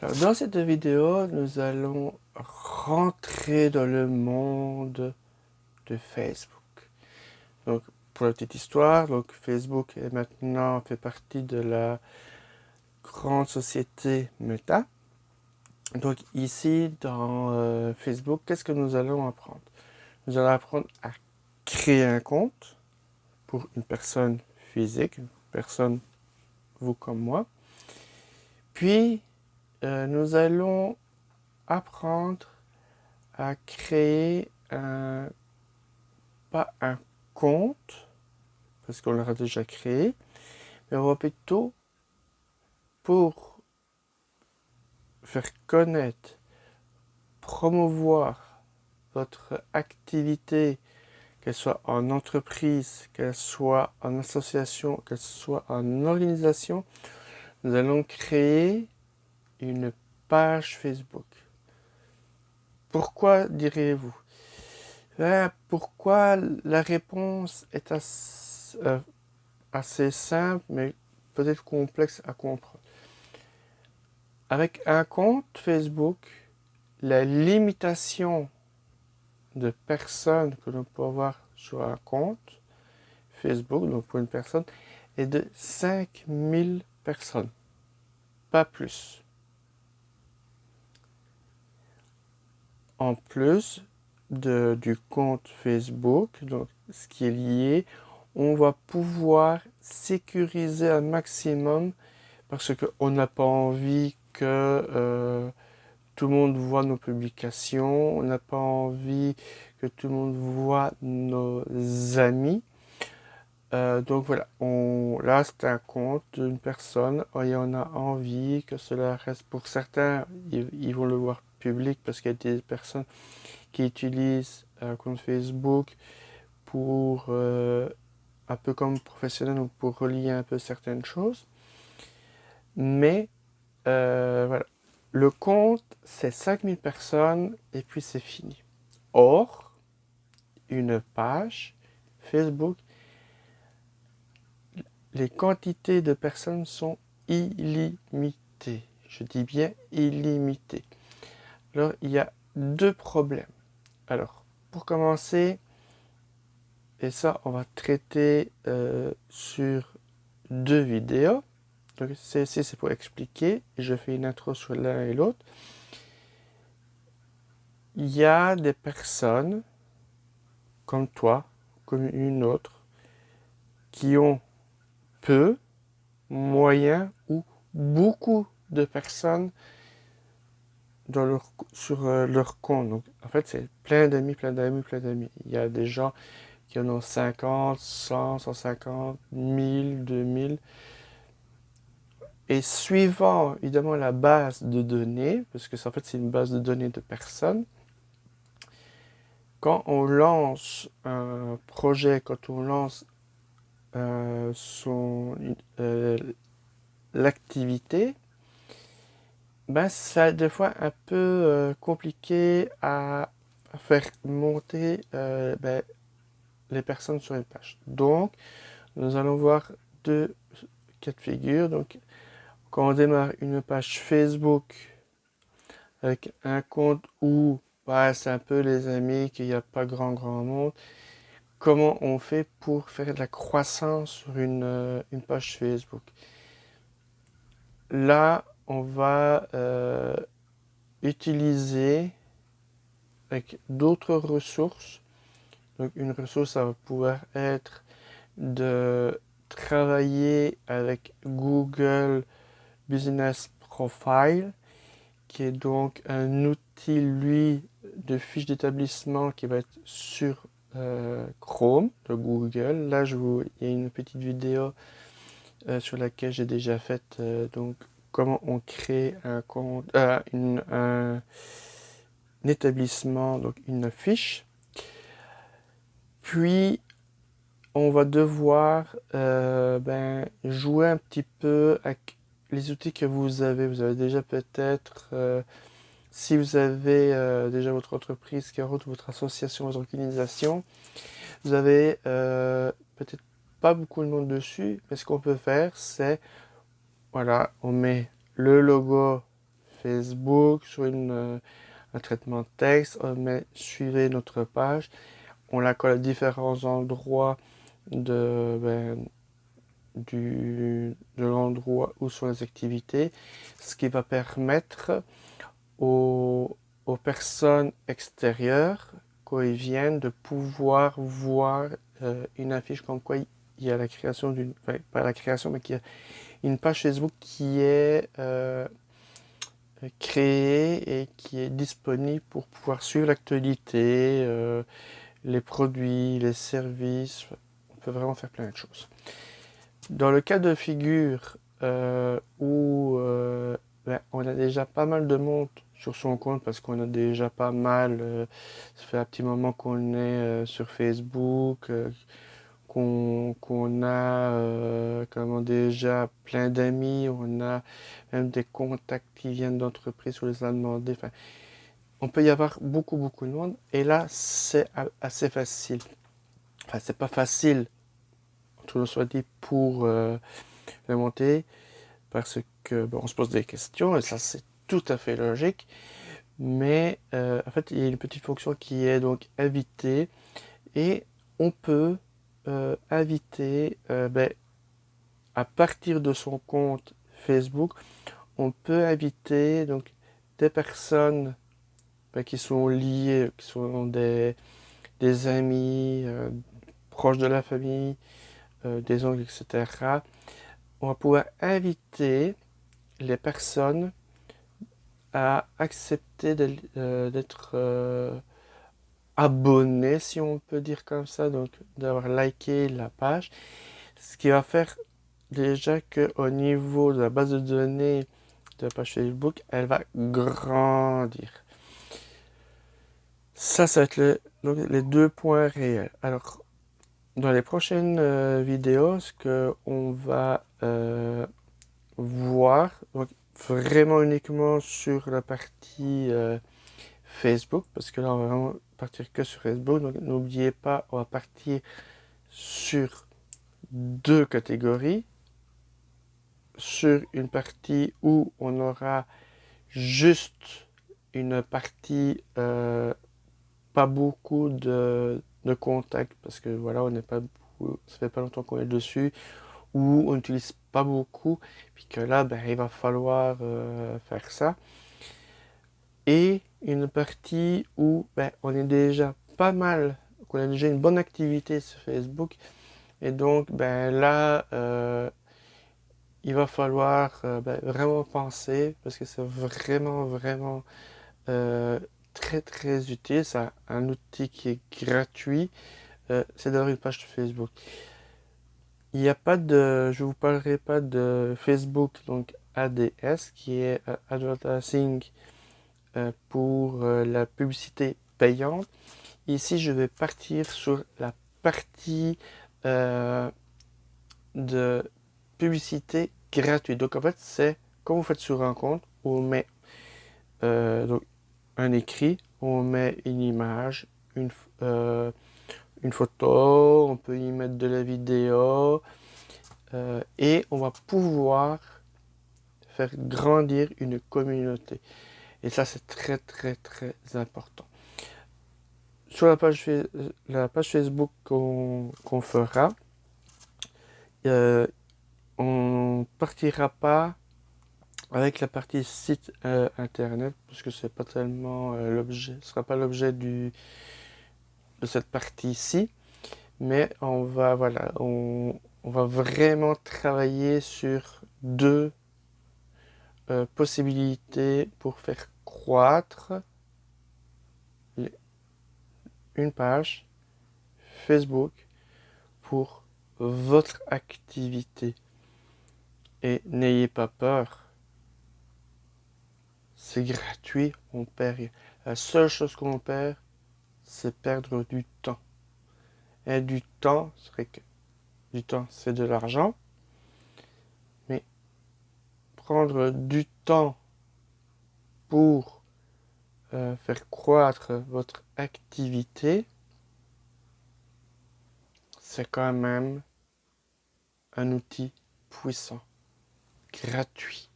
Alors, dans cette vidéo, nous allons rentrer dans le monde de Facebook. Donc, pour la petite histoire, donc Facebook est maintenant fait partie de la grande société Meta. Donc ici, dans Facebook, qu'est-ce que nous allons apprendre? Nous allons apprendre à créer un compte pour une personne physique, une personne, vous comme moi. Puis, nous allons apprendre à créer pas un compte, parce qu'on l'aura déjà créé, mais on va plutôt, pour faire connaître, promouvoir votre activité, qu'elle soit en entreprise, qu'elle soit en association, qu'elle soit en organisation, nous allons créer une page Facebook. Pourquoi direz-vous? Pourquoi? La réponse est assez simple, mais peut-être complexe à comprendre. Avec un compte Facebook, la limitation de personnes que l'on peut avoir sur un compte Facebook, donc pour une personne, est de 5000 personnes, pas plus. En plus du compte Facebook, donc ce qui est lié, on va pouvoir sécuriser un maximum parce qu'on n'a pas envie que tout le monde voit nos publications, on n'a pas envie que tout le monde voit nos amis. Donc voilà, là c'est un compte d'une personne et on a envie que cela reste. Pour certains, ils vont le voir public parce qu'il y a des personnes qui utilisent un compte Facebook pour un peu comme professionnel ou pour relier un peu certaines choses. Mais voilà, le compte c'est 5000 personnes et puis c'est fini. Or, une page Facebook, les quantités de personnes sont illimitées. Je dis bien illimitées. Alors, il y a deux problèmes. Alors, pour commencer, et ça, on va traiter sur deux vidéos. Donc, celle-ci, c'est pour expliquer. Je fais une intro sur l'un et l'autre. Il y a des personnes, comme toi, comme une autre, qui ont peu, moyen ou beaucoup de personnes sur leur compte. Donc, en fait, c'est plein d'amis, plein d'amis, plein d'amis. Il y a des gens qui en ont 50, 100, 150, 1000, 2000. Et suivant, évidemment, la base de données, parce que en fait, c'est une base de données de personnes, quand on lance un projet, quand on lance euh, l'activité, ben, c'est des fois un peu compliqué à faire monter ben, les personnes sur une page. Donc, nous allons voir deux cas de figure. Donc, quand on démarre une page Facebook avec un compte où bah, c'est un peu les amis, qu'il n'y a pas grand monde, comment on fait pour faire de la croissance sur une page Facebook? Là, on va utiliser avec d'autres ressources. Donc une ressource, ça va pouvoir être de travailler avec Google Business Profile, qui est donc un outil, lui, de fiche d'établissement qui va être sur Chrome de Google. Là, il y a une petite vidéo sur laquelle j'ai déjà fait donc comment on crée un compte, un établissement, donc une fiche. Puis on va devoir jouer un petit peu avec les outils que vous avez. Vous avez déjà peut-être, si vous avez déjà votre entreprise qui route, votre association, votre organisation, vous avez peut-être pas beaucoup de monde dessus. Mais ce qu'on peut faire, c'est, voilà, on met le logo Facebook, sur un traitement de texte, on met suivez notre page, on la colle à différents endroits de l'endroit où sont les activités, ce qui va permettre aux personnes extérieures, quand ils viennent, de pouvoir voir une affiche comme quoi il y a la création d'une, enfin, pas la création, mais qu'il y a une page Facebook qui est créée et qui est disponible pour pouvoir suivre l'actualité, les produits, les services. On peut vraiment faire plein de choses. Dans le cas de figure où on a déjà pas mal de monde sur son compte parce qu'on a déjà pas mal, ça fait un petit moment qu'on est sur Facebook, qu'on a comment déjà plein d'amis, on a même des contacts qui viennent d'entreprises, on les a demandé. Enfin, on peut y avoir beaucoup de monde et là c'est assez facile. Enfin, c'est pas facile, tout le soit dit, pour le monter parce que bon, on se pose des questions et ça c'est tout à fait logique. Mais en fait, il y a une petite fonction qui est donc inviter et on peut inviter à partir de son compte Facebook, on peut inviter donc des personnes qui sont liées, qui sont des amis, proches de la famille, des oncles, etc. On va pouvoir inviter les personnes à accepter d'être abonné, si on peut dire comme ça, donc d'avoir liké la page. Ce qui va faire déjà qu'au niveau de la base de données de la page Facebook, elle va grandir. Ça va être donc les deux points réels. Alors, dans les prochaines vidéos, ce qu'on va voir, donc vraiment uniquement sur la partie Facebook, parce que là on va vraiment partir que sur Facebook, donc n'oubliez pas, on va partir sur deux catégories, sur une partie où on aura juste une partie pas beaucoup de contacts, parce que voilà, on n'est pas beaucoup, ça fait pas longtemps qu'on est dessus, où on n'utilise pas beaucoup, puis que là, ben, il va falloir faire ça. Et une partie où ben, on est déjà pas mal, qu'on a déjà une bonne activité sur Facebook, et donc ben, là, il va falloir vraiment penser, parce que c'est vraiment euh, très utile, c'est un outil qui est gratuit, c'est d'avoir une page Facebook. Il n'y a pas de, je vous parlerai pas de Facebook, donc ADS, qui est Advertising pour la publicité payante. Ici, je vais partir sur la partie de publicité gratuite. Donc, en fait, c'est quand vous faites sur un compte, on met donc, un écrit, on met une image, euh, une photo, on peut y mettre de la vidéo et on va pouvoir faire grandir une communauté. Et ça, c'est très important. Sur la page Facebook qu'on fera, on partira pas avec la partie site internet parce que c'est pas tellement l'objet, ce sera pas l'objet de cette partie-ci, mais on va vraiment travailler sur deux possibilités pour faire croître une page Facebook pour votre activité. Et n'ayez pas peur, c'est gratuit, on perd rien. La seule chose qu'on perd, c'est perdre du temps. Et du temps, du temps, c'est de l'argent, mais prendre du temps pour faire croître votre activité, c'est quand même un outil puissant, gratuit.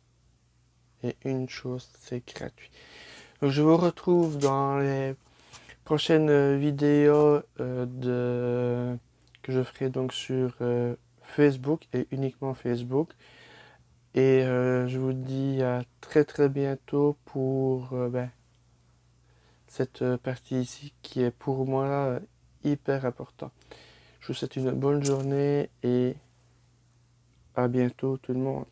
et une chose, c'est gratuit. Donc je vous retrouve dans les prochaines vidéos que je ferai donc sur Facebook et uniquement Facebook. Et je vous dis à très très bientôt pour cette partie ici qui est pour moi hyper important. Je vous souhaite une bonne journée et à bientôt tout le monde.